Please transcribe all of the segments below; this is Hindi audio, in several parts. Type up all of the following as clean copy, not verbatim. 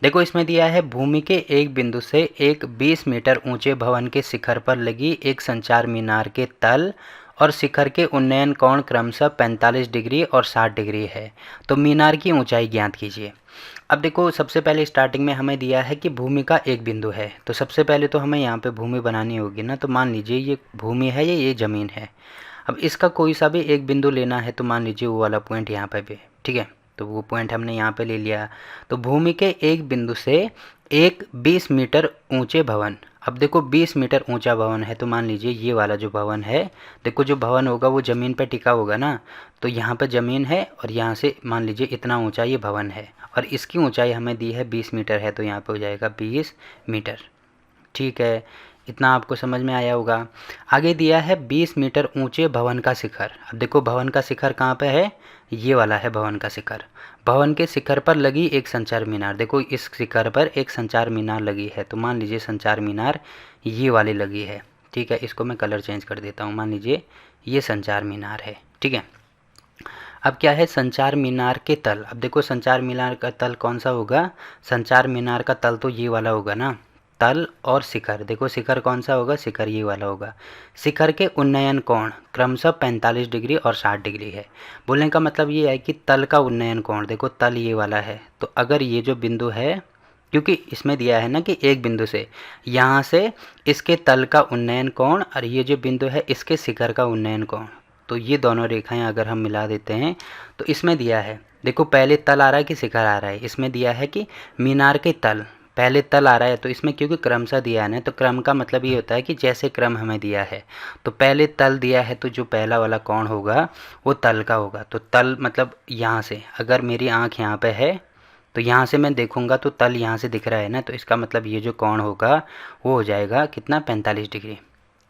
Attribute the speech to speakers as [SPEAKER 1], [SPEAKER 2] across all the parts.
[SPEAKER 1] देखो इसमें दिया है भूमि के एक बिंदु से एक 20 मीटर ऊंचे भवन के शिखर पर लगी एक संचार मीनार के तल और शिखर के उन्नयन कोण क्रमशः 45 डिग्री और 60 डिग्री है। तो मीनार की ऊंचाई ज्ञात कीजिए। अब देखो सबसे पहले स्टार्टिंग में हमें दिया है कि भूमि का एक बिंदु है, तो सबसे पहले तो हमें यहाँ पे भूमि बनानी होगी ना। तो मान लीजिए ये भूमि है, ये ज़मीन है। अब इसका कोई सा भी एक बिंदु लेना है, तो मान लीजिए वो वाला पॉइंट यहाँ पे भी, ठीक है। तो वो पॉइंट हमने यहाँ पे ले लिया। तो भूमि के एक बिंदु से एक 20 मीटर ऊंचे भवन, अब देखो 20 मीटर ऊंचा भवन है, तो मान लीजिए ये वाला जो भवन है, देखो जो भवन होगा वो ज़मीन पर टिका होगा ना। तो यहाँ पर ज़मीन है और यहाँ से मान लीजिए इतना ऊंचा ये भवन है और इसकी ऊंचाई हमें दी है 20 मीटर है, तो यहाँ पे हो जाएगा 20 मीटर। ठीक है, इतना आपको समझ में आया होगा। आगे दिया है 20 मीटर ऊंचे भवन का शिखर। अब देखो भवन का शिखर कहाँ पे है, ये वाला है भवन का शिखर। भवन के शिखर पर लगी एक संचार मीनार, देखो इस शिखर पर एक संचार मीनार लगी है, तो मान लीजिए संचार मीनार ये वाली लगी है। ठीक है, इसको मैं कलर चेंज कर देता हूँ, मान लीजिए ये संचार मीनार है। ठीक है, अब क्या है संचार मीनार के तल। अब देखो संचार मीनार का तल कौन सा होगा, संचार मीनार का तल तो ये वाला होगा ना। तल और शिखर, देखो शिखर कौन सा होगा, शिखर ये वाला होगा। शिखर के उन्नयन कोण क्रमशः 45 डिग्री और 60 डिग्री है। बोलने का मतलब ये है कि तल का उन्नयन कोण, देखो तल ये वाला है, तो अगर ये जो बिंदु है, क्योंकि इसमें दिया है ना कि एक बिंदु से यहाँ से इसके तल का उन्नयन कोण और ये जो बिंदु है इसके शिखर का उन्नयन कोण, तो ये दोनों रेखाएं अगर हम मिला देते हैं तो इसमें दिया है, देखो पहले तल आ रहा है कि शिखर आ रहा है, इसमें दिया है कि मीनार के तल, पहले तल आ रहा है। तो इसमें क्योंकि क्रमशः दिया है ना, तो क्रम का मतलब ये होता है कि जैसे क्रम हमें दिया है, तो पहले तल दिया है तो जो पहला वाला कोण होगा वो तल का होगा। तो तल मतलब यहाँ से अगर मेरी आँख यहाँ पे है तो यहाँ से मैं देखूँगा तो तल यहाँ से दिख रहा है ना, तो इसका मतलब ये जो कोण होगा वो हो जाएगा कितना, 45 डिग्री।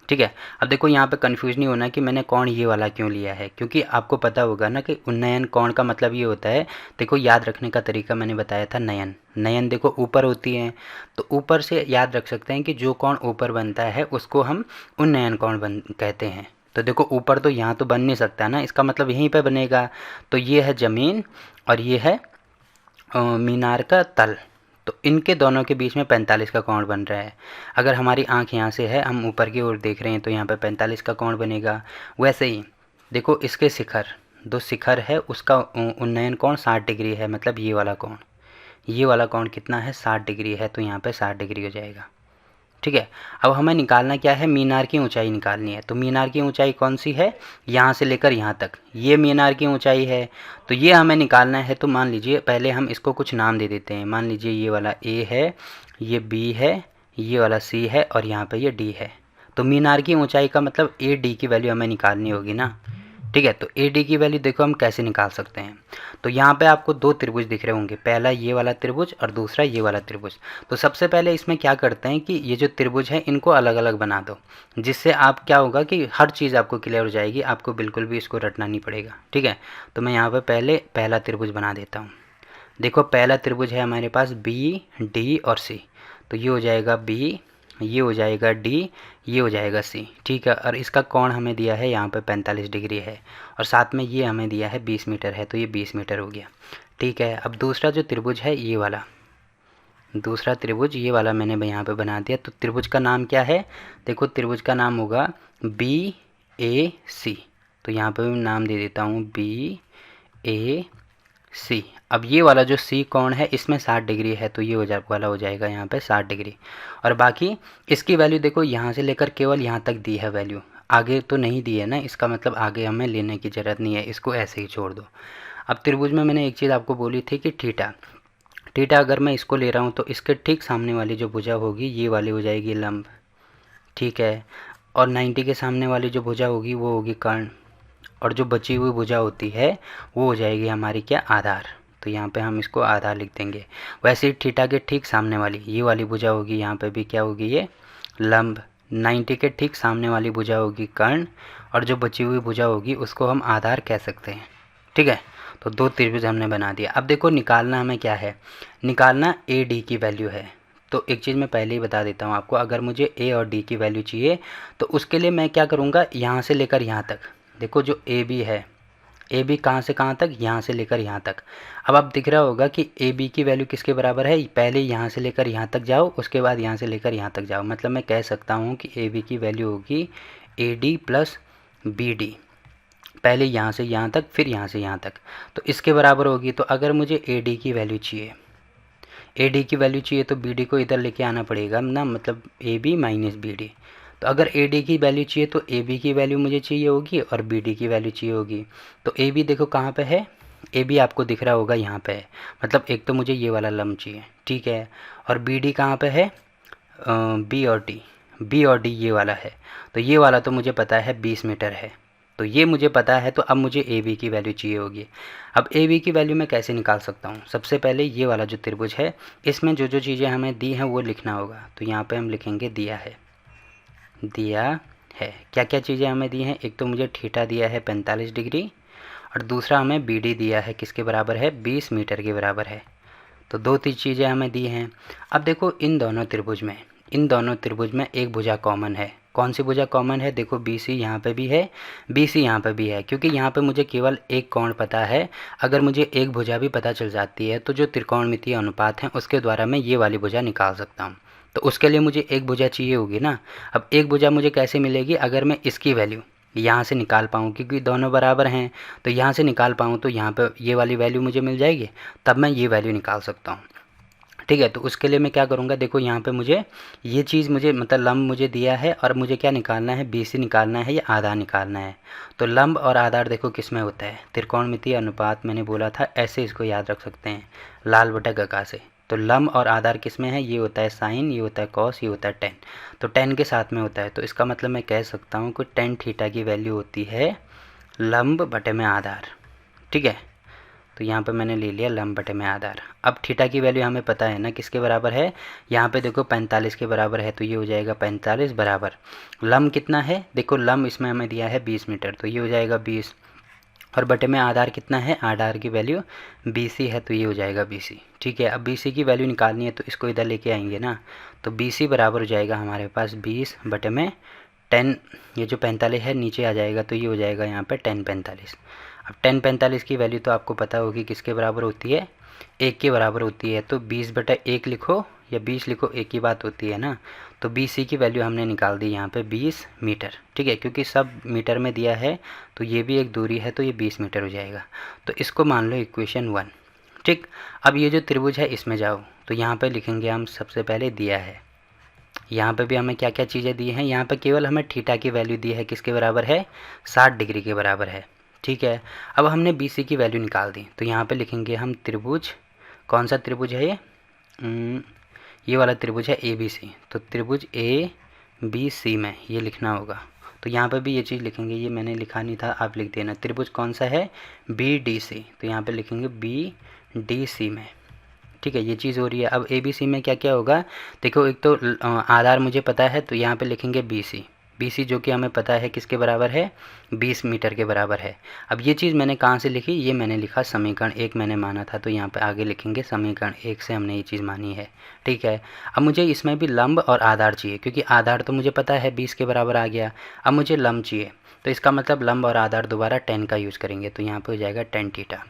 [SPEAKER 1] ठीक है, अब देखो यहाँ पे कंफ्यूज नहीं होना कि मैंने कोण ये वाला क्यों लिया है, क्योंकि आपको पता होगा ना कि उन्नयन कोण का मतलब ये होता है, देखो याद रखने का तरीका मैंने बताया था, नयन नयन देखो ऊपर होती है, तो ऊपर से याद रख सकते हैं कि जो कोण ऊपर बनता है उसको हम उन्नयन कोण कहते हैं। तो देखो ऊपर तो यहाँ तो बन नहीं सकता ना, इसका मतलब यहीं पर बनेगा। तो ये है ज़मीन और ये है मीनार का तल, तो इनके दोनों के बीच में 45 का कोण बन रहा है। अगर हमारी आंख यहाँ से है, हम ऊपर की ओर देख रहे हैं, तो यहाँ पे 45 का कोण बनेगा। वैसे ही देखो इसके शिखर, दो शिखर है उसका उन्नयन कोण 60 डिग्री है, मतलब ये वाला कोण, ये वाला कोण कितना है, 60 डिग्री है, तो यहाँ पे 60 डिग्री हो जाएगा। ठीक है, अब हमें निकालना क्या है, मीनार की ऊंचाई निकालनी है। तो मीनार की ऊंचाई कौन सी है, यहाँ से लेकर यहाँ तक, ये मीनार की ऊंचाई है, तो ये हमें निकालना है। तो मान लीजिए पहले हम इसको कुछ नाम दे देते हैं, मान लीजिए ये वाला ए है, ये बी है, ये वाला सी है और यहाँ पे ये डी है। तो मीनार की ऊंचाई का मतलब ए डी की वैल्यू हमें निकालनी होगी ना। ठीक है, तो ए डी की वैल्यू देखो हम कैसे निकाल सकते हैं। तो यहाँ पे आपको दो त्रिभुज दिख रहे होंगे, पहला ये वाला त्रिभुज और दूसरा ये वाला त्रिभुज। तो सबसे पहले इसमें क्या करते हैं कि ये जो त्रिभुज है इनको अलग अलग बना दो, जिससे आप क्या होगा कि हर चीज़ आपको क्लियर हो जाएगी, आपको बिल्कुल भी इसको रटना नहीं पड़ेगा। ठीक है, तो मैं यहाँ पर पहले पहला त्रिभुज बना देता हूँ। देखो पहला त्रिभुज है हमारे पास बी डी और सी, तो ये हो जाएगा बी, ये हो जाएगा डी, ये हो जाएगा सी। ठीक है, और इसका कोण हमें दिया है यहाँ पे 45 डिग्री है और साथ में ये हमें दिया है 20 मीटर है, तो ये 20 मीटर हो गया। ठीक है, अब दूसरा जो त्रिभुज है ये वाला, दूसरा त्रिभुज ये वाला मैंने यहाँ पे बना दिया। तो त्रिभुज का नाम क्या है, देखो त्रिभुज का नाम होगा बी ए सी, तो यहाँ पे मैं नाम दे देता हूँ बी ए सी। अब ये वाला जो सी कोण है इसमें 60 डिग्री है, तो ये वाला हो जाएगा यहाँ पे 60 डिग्री। और बाकी इसकी वैल्यू देखो यहाँ से लेकर केवल यहाँ तक दी है वैल्यू, आगे तो नहीं दी है ना, इसका मतलब आगे हमें लेने की ज़रूरत नहीं है, इसको ऐसे ही छोड़ दो। अब त्रिभुज में मैंने एक चीज़ आपको बोली थी कि थीटा, थीटा अगर मैं इसको ले रहा हूँ तो इसके ठीक सामने वाली जो भुजा होगी ये वाली हो जाएगी लंब। ठीक है, और 90 के सामने वाली जो भुजा होगी वो होगी कर्ण, और जो बची हुई भुजा होती है वो हो जाएगी हमारी क्या, आधार। तो यहाँ पे हम इसको आधार लिख देंगे। वैसे ही थीटा के ठीक सामने वाली ये वाली भुजा होगी, यहाँ पे भी क्या होगी, ये लंब। 90 के ठीक सामने वाली भुजा होगी कर्ण, और जो बची हुई भुजा होगी उसको हम आधार कह सकते हैं। ठीक है, तो दो त्रिभुज हमने बना दिया। अब देखो निकालना हमें क्या है, निकालना ए डी की वैल्यू है। तो एक चीज़ मैं पहले ही बता देता हूँ आपको, अगर मुझे ए और डी की वैल्यू चाहिए तो उसके लिए मैं क्या करूँगा, यहाँ से लेकर यहाँ तक, देखो जो ए बी है, ए बी कहाँ से कहाँ तक, यहाँ से लेकर यहाँ तक। अब आप दिख रहा होगा कि ए बी की वैल्यू किसके बराबर है, पहले यहाँ से लेकर यहाँ तक जाओ, उसके बाद यहाँ से लेकर यहाँ तक जाओ। मतलब मैं कह सकता हूँ कि ए बी की वैल्यू होगी A D plus B D, पहले यहाँ से यहाँ तक फिर यहाँ से यहाँ तक, तो इसके बराबर होगी। तो अगर मुझे ए डी की वैल्यू चाहिए, ए डी की वैल्यू चाहिए तो बी डी को इधर लेके आना पड़ेगा ना, मतलब A B minus B D. तो अगर ए डी की वैल्यू चाहिए तो ए बी की वैल्यू मुझे चाहिए होगी और बी डी की वैल्यू चाहिए होगी। तो ए बी देखो कहाँ पे है, ए बी आपको दिख रहा होगा यहाँ पे है, मतलब एक तो मुझे ये वाला लंब चाहिए, ठीक है। और बी डी कहाँ पे है, बी और डी, बी और डी ये वाला है। तो ये वाला तो मुझे पता है 20 मीटर है, तो ये मुझे पता है। तो अब मुझे ए बी की वैल्यू चाहिए होगी। अब ए बी की वैल्यू मैं कैसे निकाल सकता हूँ, सबसे पहले ये वाला जो त्रिभुज है इसमें जो जो चीज़ें हमें दी हैं वो लिखना होगा। तो यहाँ पे हम लिखेंगे दिया है, दिया है क्या क्या चीज़ें हमें दी हैं, एक तो मुझे थीटा दिया है 45 डिग्री, और दूसरा हमें बी डी दिया है किसके बराबर है, 20 मीटर के बराबर है। तो दो तीन चीज़ें हमें दी हैं। अब देखो इन दोनों त्रिभुज में एक भुजा कॉमन है। कौन सी भुजा कॉमन है, देखो बी सी यहाँ पे भी है, बी सी यहाँ पे भी है, क्योंकि यहाँ पे मुझे केवल एक कोण पता है। अगर मुझे एक भुजा भी पता चल जाती है तो जो त्रिकोणमितीय अनुपात हैं उसके द्वारा मैं ये वाली भुजा निकाल सकता हूँ। तो उसके लिए मुझे एक भुजा चाहिए होगी ना। अब एक भुजा मुझे कैसे मिलेगी, अगर मैं इसकी वैल्यू यहाँ से निकाल पाऊँ, क्योंकि दोनों बराबर हैं, तो यहाँ से निकाल पाऊँ तो यहाँ पे ये वाली वैल्यू मुझे मिल जाएगी, तब मैं ये वैल्यू निकाल सकता हूँ, ठीक है। तो उसके लिए मैं क्या करूँगा, देखो यहाँ पे मुझे ये चीज़ मुझे मतलब लंब मुझे दिया है और मुझे क्या निकालना है, बी सी निकालना है या आधार निकालना है। तो लंब और आधार देखो किस में होता है, त्रिकोणमितीय अनुपात मैंने बोला था, ऐसे इसको याद रख सकते हैं, लाल बटा गगा से। तो लंब और आधार किस में है, ये होता है साइन, ये होता है कॉस, ये होता है टेन। तो टेन के साथ में होता है, तो इसका मतलब मैं कह सकता हूँ कि टेन थीटा की वैल्यू होती है लंब बटे में आधार, ठीक है। तो यहाँ पे मैंने ले लिया लंब बटे में आधार। अब थीटा की वैल्यू हमें पता है ना किसके बराबर है, यहाँ पे देखो 45 के बराबर है, तो ये हो जाएगा 45 बराबर लंब कितना है, देखो लंब इसमें हमें दिया है 20 मीटर, तो ये हो जाएगा 20, और बटे में आधार कितना है, आधार की वैल्यू BC है, तो ये हो जाएगा BC, ठीक है। अब BC की वैल्यू निकालनी है तो इसको इधर लेके आएंगे ना, तो BC बराबर हो जाएगा हमारे पास 20 बटे में 10, ये जो 45 है नीचे आ जाएगा, तो ये हो जाएगा यहाँ पे 10 45। अब 10 45 की वैल्यू तो आपको पता होगी किसके बराबर होती है, 1 के बराबर होती है। तो 20 बटा 1 लिखो या 20 लिखो, एक ही बात होती है ना। तो BC की वैल्यू हमने निकाल दी यहाँ पे 20 मीटर, ठीक है, क्योंकि सब मीटर में दिया है तो ये भी एक दूरी है, तो ये 20 मीटर हो जाएगा। तो इसको मान लो इक्वेशन 1, ठीक। अब ये जो त्रिभुज है इसमें जाओ, तो यहाँ पे लिखेंगे हम सबसे पहले दिया है, यहाँ पे भी हमें क्या क्या चीज़ें दी हैं, यहाँ पे केवल हमें थीटा की वैल्यू दी है किसके बराबर है, 60 डिग्री के बराबर है, ठीक है। अब हमने BC की वैल्यू निकाल दी, तो यहाँ पे लिखेंगे हम त्रिभुज, कौन सा त्रिभुज है ये वाला त्रिभुज है ABC, तो त्रिभुज ABC में ये लिखना होगा। तो यहाँ पे भी ये चीज़ लिखेंगे, ये मैंने लिखा नहीं था, आप लिख देना। त्रिभुज कौन सा है, BDC, तो यहाँ पे लिखेंगे BDC में, ठीक है, ये चीज़ हो रही है। अब ABC में क्या क्या होगा, देखो एक तो आधार मुझे पता है, तो यहाँ पे लिखेंगे BC जो कि हमें पता है किसके बराबर है, 20 मीटर के बराबर है। अब ये चीज़ मैंने कहाँ से लिखी, ये मैंने लिखा समीकरण 1 मैंने माना था, तो यहाँ पे आगे लिखेंगे समीकरण 1 से हमने ये चीज़ मानी है, ठीक है। अब मुझे इसमें भी लंब और आधार चाहिए, क्योंकि आधार तो मुझे पता है 20 के बराबर आ गया, अब मुझे लंब चाहिए, तो इसका मतलब लंब और आधार दोबारा 10 का यूज़ करेंगे, तो यहाँ पर हो जाएगा 10 थीटा।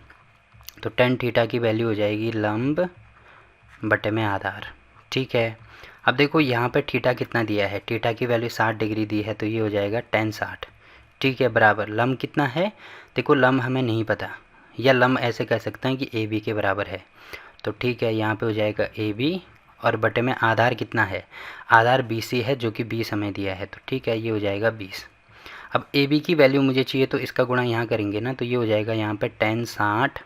[SPEAKER 1] तो 10 थीटा की वैल्यू हो जाएगी लंब बटे में आधार, ठीक है। अब देखो यहाँ पे थीटा कितना दिया है, थीटा की वैल्यू 60 डिग्री दी है, तो ये हो जाएगा 10 60, ठीक है, बराबर लंब कितना है, देखो लंब हमें नहीं पता, या लंब ऐसे कह सकते हैं कि AB के बराबर है, तो ठीक है, यहाँ पे हो जाएगा AB, और बटे में आधार कितना है, आधार BC है जो कि 20 हमें दिया है, तो ठीक है, ये हो जाएगा 20। अब AB की वैल्यू मुझे चाहिए, तो इसका गुणा यहाँ करेंगे ना, तो ये हो जाएगा यहाँ पे 10 60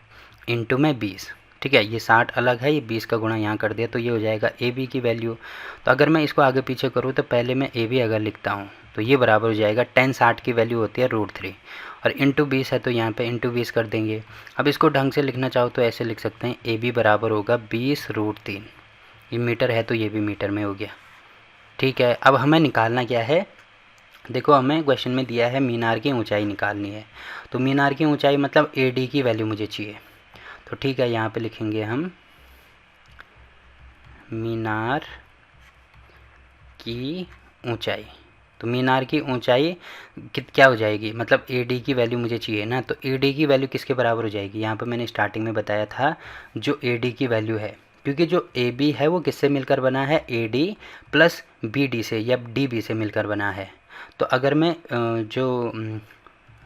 [SPEAKER 1] इंटू में 20, ठीक है, ये 60 अलग है, ये 20 का गुणा यहाँ कर दिया, तो ये हो जाएगा AB की वैल्यू। तो अगर मैं इसको आगे पीछे करूँ तो पहले मैं AB अगर लिखता हूँ तो ये बराबर हो जाएगा 10 60 की वैल्यू होती है √3, और इंटू 20 है तो यहाँ पे इंटू 20 कर देंगे। अब इसको ढंग से लिखना चाहो तो ऐसे लिख सकते हैं, AB बराबर होगा 20√3, ये मीटर है तो ये भी मीटर में हो गया, ठीक है। अब हमें निकालना क्या है, देखो हमें क्वेश्चन में दिया है मीनार की ऊंचाई निकालनी है, तो मीनार की ऊंचाई मतलब AD की वैल्यू मुझे चाहिए, तो ठीक है, यहाँ पे लिखेंगे हम मीनार की ऊंचाई, तो मीनार की ऊंचाई क्या हो जाएगी, मतलब ए डी की वैल्यू मुझे चाहिए ना, तो ए डी की वैल्यू किसके बराबर हो जाएगी, यहाँ पर मैंने स्टार्टिंग में बताया था जो ए डी की वैल्यू है, क्योंकि जो ए बी है वो किससे मिलकर बना है, A D plus B D से या डी बी से मिलकर बना है। तो अगर मैं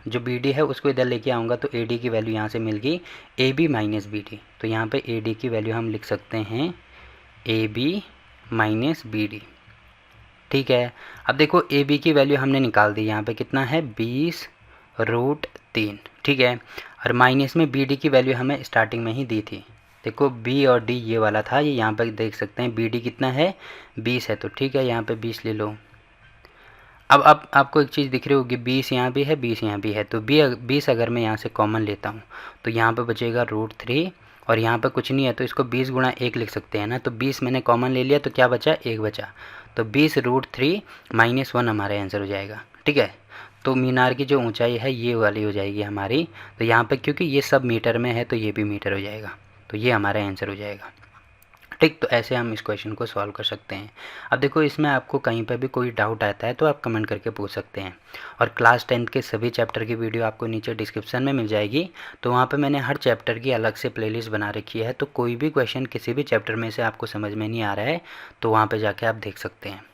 [SPEAKER 1] जो बी डी है उसको इधर लेके आऊँगा तो ए डी की वैल्यू यहाँ से मिल गई A B minus B D, तो यहाँ पे ए डी की वैल्यू हम लिख सकते हैं A B minus B D. ठीक है, अब देखो ए बी की वैल्यू हमने निकाल दी, यहाँ पे कितना है 20√3। ठीक है, और माइनस में बी डी की वैल्यू हमें स्टार्टिंग में ही दी थी, देखो बी और डी ये वाला था, ये यहाँ पे देख सकते हैं बी डी कितना है 20 है, तो ठीक है यहाँ पे 20 ले लो। अब आपको एक चीज़ दिख रही होगी 20 यहाँ भी है 20 यहाँ भी है, तो 20 अगर मैं यहाँ से कॉमन लेता हूँ तो यहाँ पे बचेगा √3 और यहाँ पे कुछ नहीं है तो इसको 20 गुणा 1 लिख सकते हैं ना, तो 20 मैंने कॉमन ले लिया तो क्या बचा 1 बचा, तो 20√3 -1 हमारा आंसर हो जाएगा। ठीक है, तो मीनार की जो ऊंचाई है ये वाली हो जाएगी हमारी, तो यहाँ पे क्योंकि ये सब मीटर में है तो ये भी मीटर हो जाएगा, तो ये हमारा आंसर हो जाएगा। ठीक, तो ऐसे हम इस क्वेश्चन को सॉल्व कर सकते हैं। अब देखो इसमें आपको कहीं पर भी कोई डाउट आता है तो आप कमेंट करके पूछ सकते हैं, और क्लास 10th के सभी चैप्टर की वीडियो आपको नीचे डिस्क्रिप्शन में मिल जाएगी, तो वहाँ पे मैंने हर चैप्टर की अलग से प्लेलिस्ट बना रखी है, तो कोई भी क्वेश्चन किसी भी चैप्टर में से आपको समझ में नहीं आ रहा है तो वहाँ पर जाके आप देख सकते हैं।